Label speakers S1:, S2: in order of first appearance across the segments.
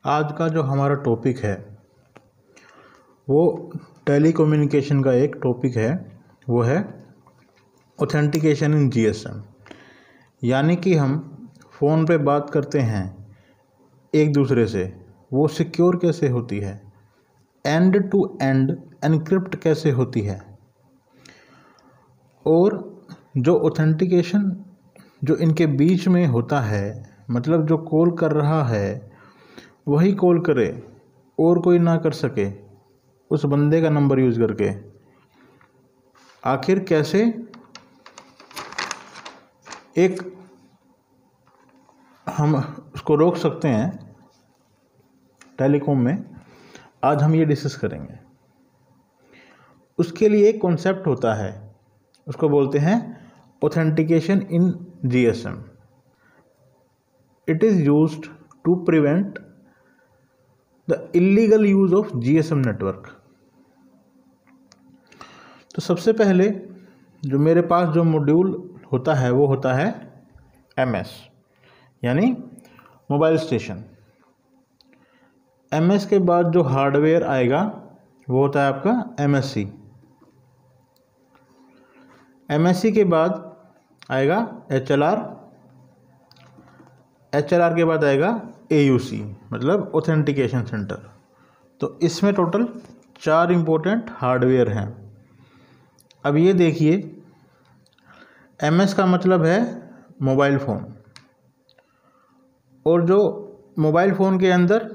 S1: आज का जो हमारा टॉपिक है वो टेलीकम्युनिकेशन का एक टॉपिक है, वो है ऑथेंटिकेशन इन जीएसएम। यानी कि हम फ़ोन पे बात करते हैं एक दूसरे से, वो सिक्योर कैसे होती है, एंड टू एंड एनक्रिप्ट कैसे होती है, और जो ऑथेंटिकेशन जो इनके बीच में होता है, मतलब जो कॉल कर रहा है वही कॉल करे और कोई ना कर सके उस बंदे का नंबर यूज़ करके, आखिर कैसे एक हम उसको रोक सकते हैं टेलीकॉम में, आज हम ये डिस्कस करेंगे। उसके लिए एक कॉन्सेप्ट होता है, उसको बोलते हैं authentication in GSM. It is used to prevent the illegal use of GSM network. तो सबसे पहले जो मेरे पास जो मॉड्यूल होता है वो होता है एमएस, यानी मोबाइल स्टेशन। एमएस के बाद जो हार्डवेयर आएगा वो होता है आपका एमएससी। एमएससी के बाद आएगा एचएलआर। एचएलआर के बाद आएगा एयूसी, मतलब ऑथेंटिकेशन सेंटर। तो इसमें टोटल 4 इम्पोर्टेंट हार्डवेयर हैं। अब ये देखिए, एमएस का मतलब है मोबाइल फ़ोन, और जो मोबाइल फ़ोन के अंदर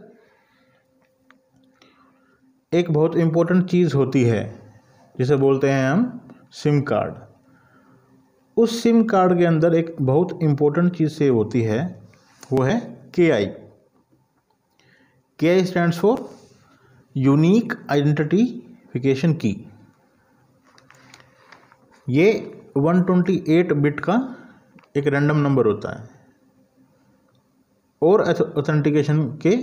S1: एक बहुत इम्पोर्टेंट चीज़ होती है जिसे बोलते हैं हम सिम कार्ड। उस सिम कार्ड के अंदर एक बहुत इम्पोर्टेंट चीज़ सेव होती है, वो है KI। KI stands for unique identification की। ये 128 बिट का एक रैंडम नंबर होता है और ऑथेंटिकेशन के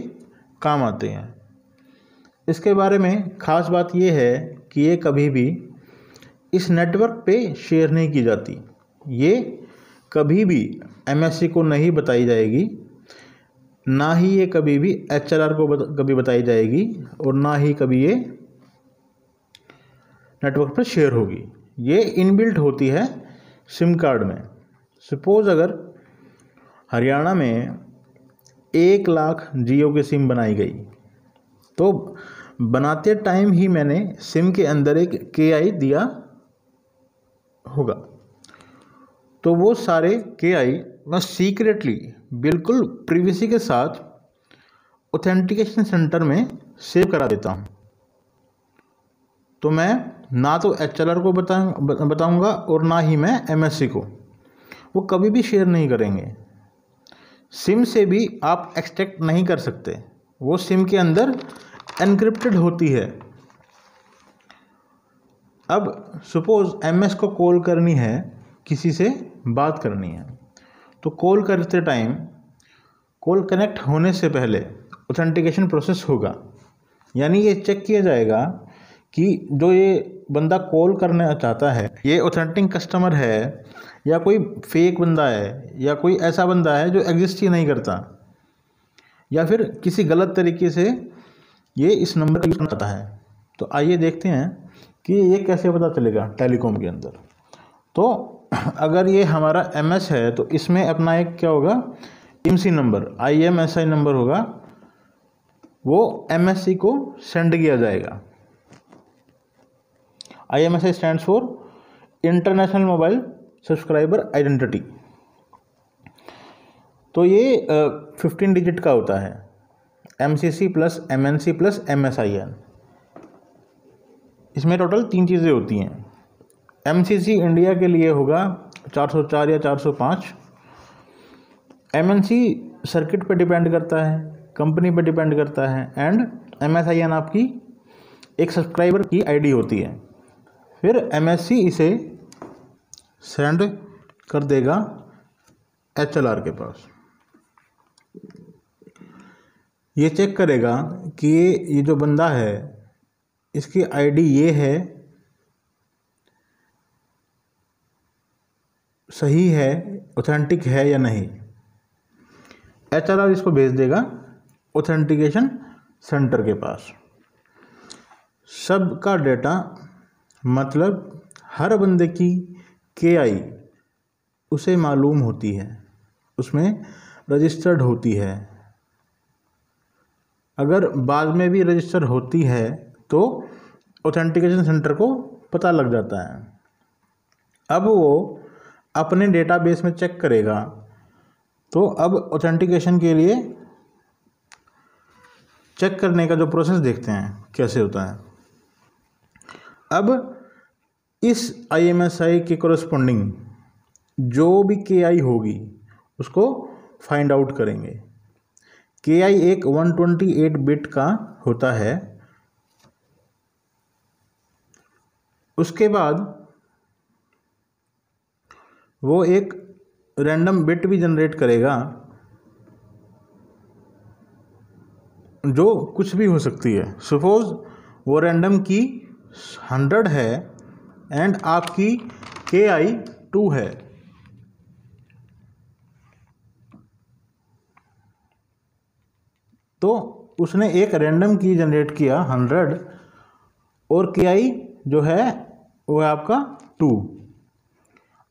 S1: काम आते हैं। इसके बारे में ख़ास बात यह है कि ये कभी भी इस नेटवर्क पे शेयर नहीं की जाती। ये कभी भी एमएससी को नहीं बताई जाएगी, ना ही ये कभी भी एचएलआर को कभी बताई जाएगी, और ना ही कभी ये नेटवर्क पर शेयर होगी। ये इनबिल्ट होती है सिम कार्ड में। सपोज़ अगर हरियाणा में 1 लाख जियो की सिम बनाई गई, तो बनाते टाइम ही मैंने सिम के अंदर एक KI दिया होगा, तो वो सारे KI मैं सीक्रेटली बिल्कुल प्रिवेसी के साथ ऑथेंटिकेशन सेंटर में सेव करा देता हूँ। तो मैं ना तो एचएलआर को बताऊंगा और ना ही मैं एमएससी को, वो कभी भी शेयर नहीं करेंगे। सिम से भी आप एक्सट्रैक्ट नहीं कर सकते, वो सिम के अंदर एनक्रिप्टेड होती है। अब सपोज एमएस को कॉल करनी है, किसी से बात करनी है, तो कॉल करते टाइम कॉल कनेक्ट होने से पहले ऑथेंटिकेशन प्रोसेस होगा। यानी ये चेक किया जाएगा कि जो ये बंदा कॉल करना चाहता है ये ऑथेंटिक कस्टमर है या कोई फेक बंदा है, या कोई ऐसा बंदा है जो एग्जिस्ट ही नहीं करता, या फिर किसी गलत तरीके से ये इस नंबर का यूज़ करना चाहता है। तो आइए देखते हैं कि ये कैसे पता चलेगा टेलीकॉम के अंदर। तो अगर ये हमारा एमएस है तो इसमें अपना एक क्या होगा, IMSI नंबर, IMSI नंबर होगा, वो एमएससी को सेंड किया जाएगा। IMSI stands for international mobile subscriber identity. तो ये 15 डिजिट का होता है, MCC plus MNC plus MSIN। इसमें टोटल 3 चीज़ें होती हैं। MCC इंडिया के लिए होगा 404 या 405। MNC सर्किट पे डिपेंड करता है, कंपनी पे डिपेंड करता है, एंड MSIN आपकी एक सब्सक्राइबर की आईडी होती है। फिर MSC इसे सेंड कर देगा एचएलआर के पास। ये चेक करेगा कि ये जो बंदा है इसकी आईडी ये है, सही है, ऑथेंटिक है या नहीं। एचएलआर इसको भेज देगा ऑथेंटिकेशन सेंटर के पास। सबका डेटा मतलब हर बंदे की KI उसे मालूम होती है, उसमें रजिस्टर्ड होती है। अगर बाद में भी रजिस्टर होती है तो ऑथेंटिकेशन सेंटर को पता लग जाता है। अब वो अपने डेटाबेस में चेक करेगा। तो अब ऑथेंटिकेशन के लिए चेक करने का जो प्रोसेस देखते हैं कैसे होता है। अब इस IMSI के कोरस्पॉन्डिंग जो भी KI होगी उसको फाइंड आउट करेंगे। KI एक 128 बिट का होता है। उसके बाद वो एक रैंडम बिट भी जनरेट करेगा जो कुछ भी हो सकती है। सपोज वो रैंडम की 100 है एंड आपकी KI 2 है, तो उसने एक रैंडम की जनरेट किया 100 और KI जो है वो है आपका 2।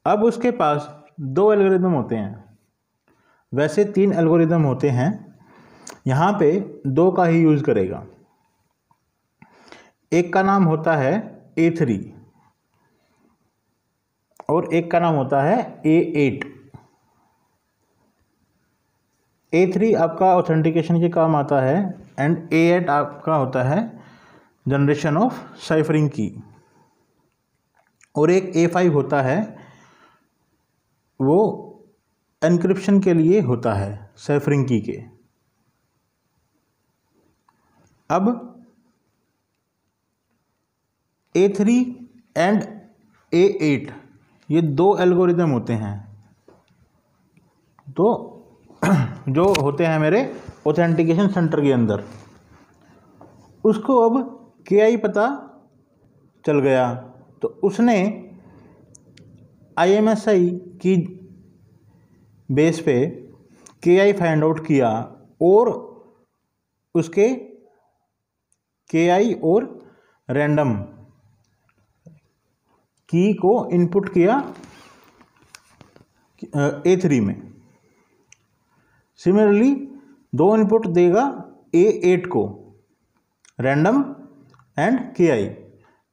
S1: अब उसके पास 2 एल्गोरिदम होते हैं, वैसे 3 एल्गोरिदम होते हैं, यहाँ पे 2 का ही यूज़ करेगा। एक का नाम होता है A3 और एक का नाम होता है A8। A3 आपका ऑथेंटिकेशन के काम आता है एंड A8 आपका होता है जनरेशन ऑफ साइफरिंग की। और एक A5 होता है, वो एन्क्रिप्शन के लिए होता है साइफरिंग की के। अब A3 एंड A8 ये 2 एल्गोरिदम होते हैं, तो जो होते हैं मेरे ऑथेंटिकेशन सेंटर के अंदर। उसको अब KI पता चल गया तो उसने IMSI की बेस पे KI फाइंड आउट किया और उसके KI और रैंडम की को इनपुट किया A3 में। सिमिलरली 2 इनपुट देगा A8 को, रैंडम एंड KI।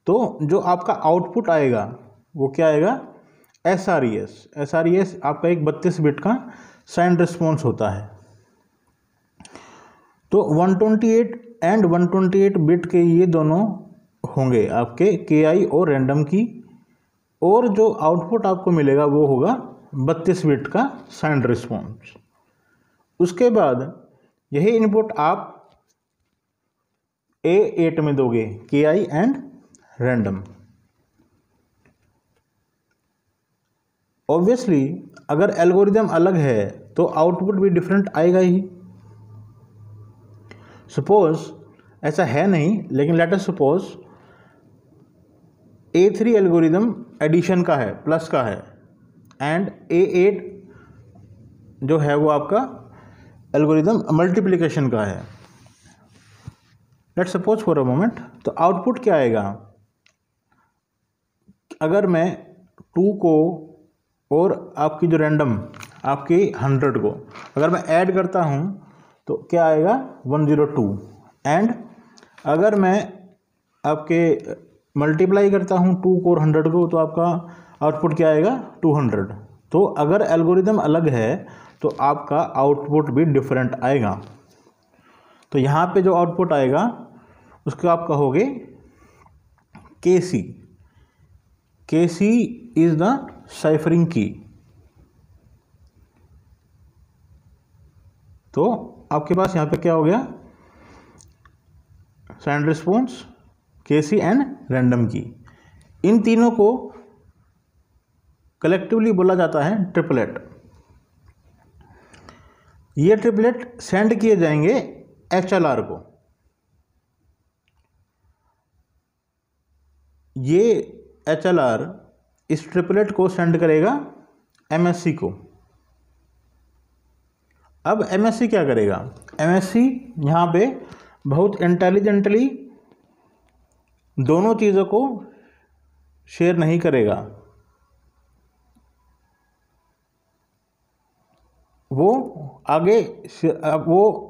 S1: तो जो आपका आउटपुट आएगा वो क्या आएगा, SRES आपका एक 32 बिट का साइंड रिस्पॉन्स होता है। तो 128 एंड 128 बिट के ये दोनों होंगे आपके KI और रैंडम की, और जो आउटपुट आपको मिलेगा वो होगा 32 बिट का साइंड रिस्पॉन्स। उसके बाद यही इनपुट आप A8 में दोगे, KI एंड रैंडम। ऑब्वियसली अगर एल्गोरिदम अलग है तो आउटपुट भी डिफरेंट आएगा ही। सपोज ऐसा है नहीं, लेकिन let us suppose A3 algorithm addition का है, प्लस का है, एंड A8 जो है वो आपका एल्गोरिदम मल्टीप्लिकेशन का है। Let's suppose for a moment, तो आउटपुट क्या आएगा, अगर मैं 2 को और आपकी जो रैंडम आपकी 100 को अगर मैं ऐड करता हूँ तो क्या आएगा 102, एंड अगर मैं आपके मल्टीप्लाई करता हूँ 2 को और 100 को तो आपका आउटपुट क्या आएगा 200। तो अगर एल्गोरिदम अलग है तो आपका आउटपुट भी डिफरेंट आएगा। तो यहाँ पे जो आउटपुट आएगा उसको आप कहोगे KC इज द साइफरिंग की। तो आपके पास यहाँ पे क्या हो गया, signed response, KC and random की। इन तीनों को कलेक्टिवली बोला जाता है ट्रिपलेट। ये ट्रिपलेट सेंड किए जाएंगे HLR को। ये HLR इस ट्रिपलेट को सेंड करेगा MSC को। अब MSC क्या करेगा, MSC यहाँ पे बहुत इंटेलिजेंटली दोनों चीज़ों को शेयर नहीं करेगा, वो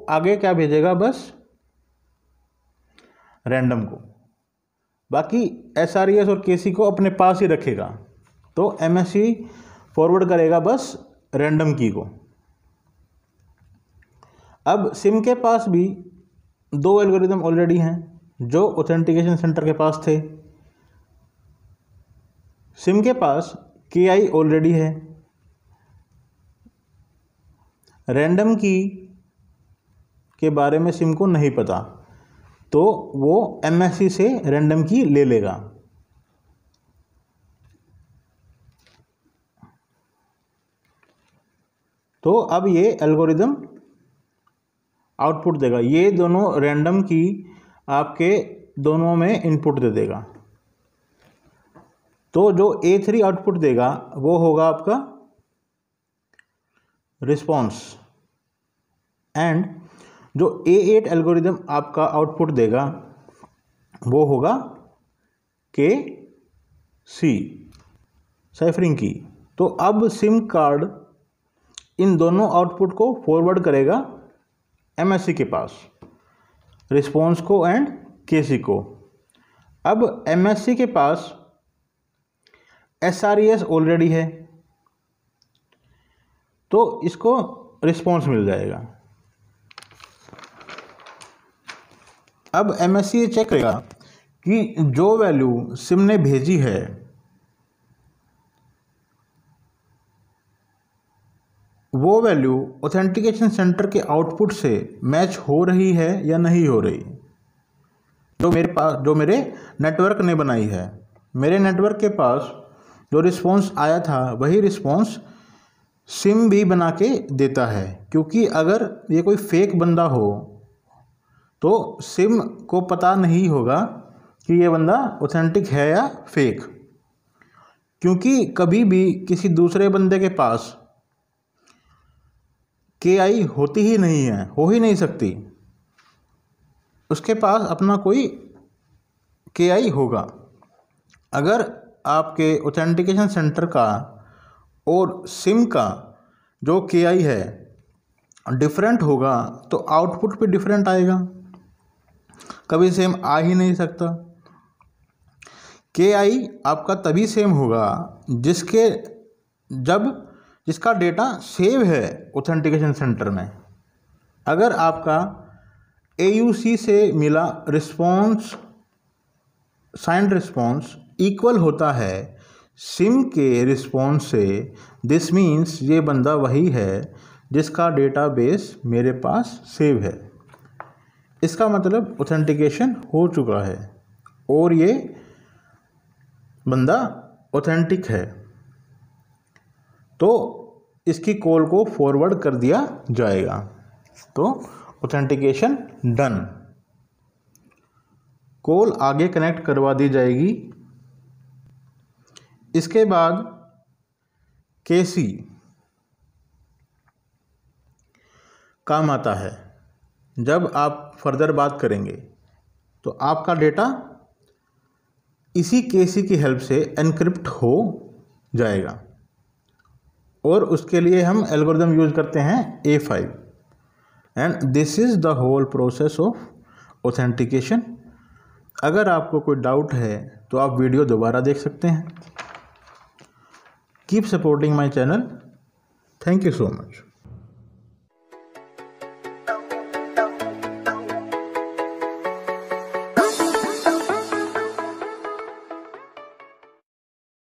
S1: आगे क्या भेजेगा, बस रैंडम को, बाकी SRES और KC को अपने पास ही रखेगा। तो MSC फॉरवर्ड करेगा बस रैंडम की को। अब सिम के पास भी दो एल्गोरिदम ऑलरेडी हैं जो ऑथेंटिकेशन सेंटर के पास थे। सिम के पास KI ऑलरेडी है, रैंडम की के बारे में सिम को नहीं पता, तो वो MSC से रैंडम की ले लेगा। तो अब ये एल्गोरिदम आउटपुट देगा, ये दोनों रैंडम की आपके दोनों में इनपुट दे देगा। तो जो A3 आउटपुट देगा वो होगा आपका रिस्पॉन्स, एंड जो A8 एल्गोरिदम आपका आउटपुट देगा वो होगा KC साइफरिंग की। तो अब सिम कार्ड इन दोनों आउटपुट को फॉरवर्ड करेगा MSC के पास, रिस्पॉन्स को एंड KC को। अब MSC के पास SRES ऑलरेडी है, तो इसको रिस्पॉन्स मिल जाएगा। अब MSC ये चेक करेगा कि जो वैल्यू सिम ने भेजी है वो वैल्यू ऑथेंटिकेशन सेंटर के आउटपुट से मैच हो रही है या नहीं हो रही, जो मेरे नेटवर्क ने बनाई है। मेरे नेटवर्क के पास जो रिस्पॉन्स आया था वही रिस्पॉन्स सिम भी बना के देता है, क्योंकि अगर ये कोई फेक बंदा हो तो सिम को पता नहीं होगा कि ये बंदा ऑथेंटिक है या फेक, क्योंकि कभी भी किसी दूसरे बंदे के पास KI होती ही नहीं है, हो ही नहीं सकती, उसके पास अपना कोई KI होगा। अगर आपके ऑथेंटिकेशन सेंटर का और सिम का जो KI है डिफरेंट होगा तो आउटपुट भी डिफरेंट आएगा, कभी सेम आ ही नहीं सकता। KI आपका तभी सेम होगा जिसका डेटा सेव है ऑथेंटिकेशन सेंटर में। अगर आपका AUC से मिला रिस्पॉन्स, साइंड रिस्पॉन्स इक्वल होता है सिम के रिस्पॉन्स से, दिस मीन्स ये बंदा वही है जिसका डेटाबेस मेरे पास सेव है। इसका मतलब ऑथेंटिकेशन हो चुका है और ये बंदा ऑथेंटिक है, तो इसकी कॉल को फॉरवर्ड कर दिया जाएगा। तो ऑथेंटिकेशन डन, कॉल आगे कनेक्ट करवा दी जाएगी। इसके बाद KC काम आता है। जब आप फर्दर बात करेंगे तो आपका डेटा इसी KC की हेल्प से एनक्रिप्ट हो जाएगा, और उसके लिए हम एल्गोरिदम यूज़ करते हैं A5, and this is the whole process of authentication. अगर आपको कोई डाउट है तो आप वीडियो दोबारा देख सकते हैं। Keep supporting my channel. Thank you so much.